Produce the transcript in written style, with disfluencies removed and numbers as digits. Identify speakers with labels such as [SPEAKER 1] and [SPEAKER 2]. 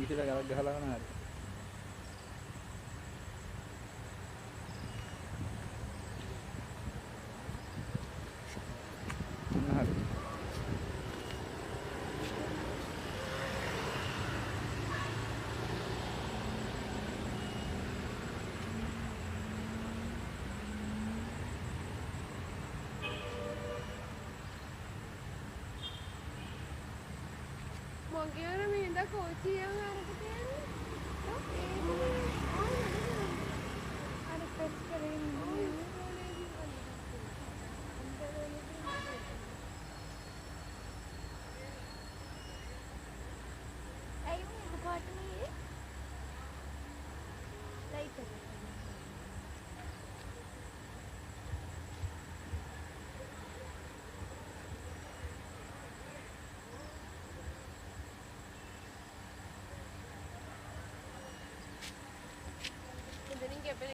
[SPEAKER 1] ඊටලා ගලක් ගහලා වුණා හරි. හරි.
[SPEAKER 2] මගේ අර මෙහෙන්ද කෝච්චිය අරකට යන්නේ. අර පෙස් කරේ ඇයි මේ පාට මේ ලයිට් එක